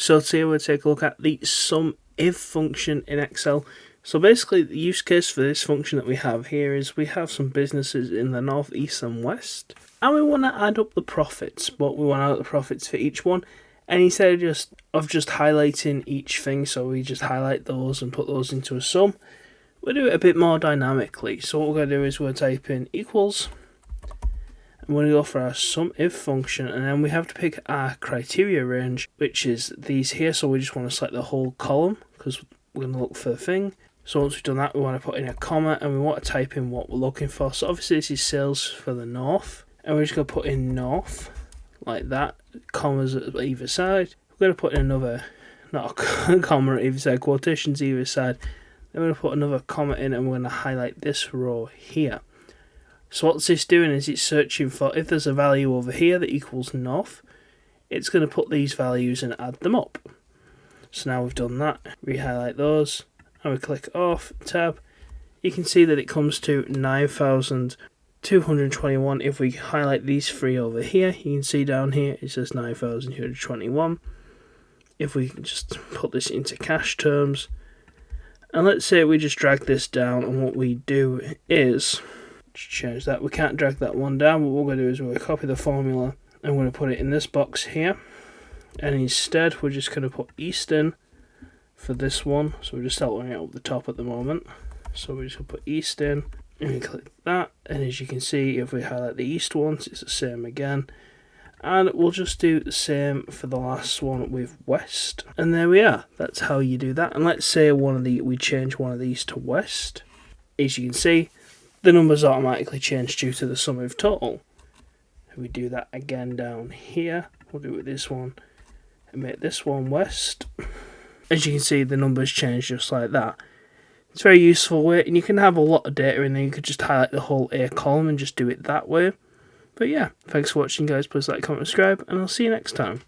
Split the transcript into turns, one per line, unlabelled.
So today we'll take a look at the SUMIF function in Excel. So basically the use case for this function that we have here is we have some businesses in the north, east and west, and we want to add up the profits, but we want to add up the profits for each one. And instead of just highlighting each thing, so we just highlight those and put those into a sum, we'll do it a bit more dynamically. So what we're going to do is we'll type in equals, and we're going to go for our SUMIF function, and then we have to pick our criteria range, which is these here. So we just want to select the whole column because we're going to look for the thing. So once we've done that, we want to put in a comma and we want to type in what we're looking for. So obviously this is sales for the north, and we're just going to put in north like that, commas at either side. We're going to put in another, not a comma at either side, quotations either side. Then we're going to put another comma in and we're going to highlight this row here. So what's this doing is it's searching for, if there's a value over here that equals north, it's going to put these values and add them up. So now we've done that, we highlight those and we click off, tab. You can see that it comes to 9,221. If we highlight these three over here, you can see down here it says 9,221. If we just put this into cash terms, and let's say we just drag this down, and what we do is change that. We can't drag that one down. What we're going to do is we're going to copy the formula and we're going to put it in this box here, and instead we're just going to put east in for this one. So we're just outlining it up the top at the moment. So we're just going to put east in and we click that, and as you can see, if we highlight the east ones, it's the same again. And we'll just do the same for the last one with west, and there we are. That's how you do that. And let's say we change one of these to west. As you can see, the numbers automatically change due to the SUMIF total. If we do that again down here, we'll do it with this one and make this one west. As you can see, the numbers change just like that. It's a very useful way, and you can have a lot of data in there. You could just highlight the whole A column and just do it that way. But yeah, thanks for watching guys. Please like, comment, subscribe, and I'll see you next time.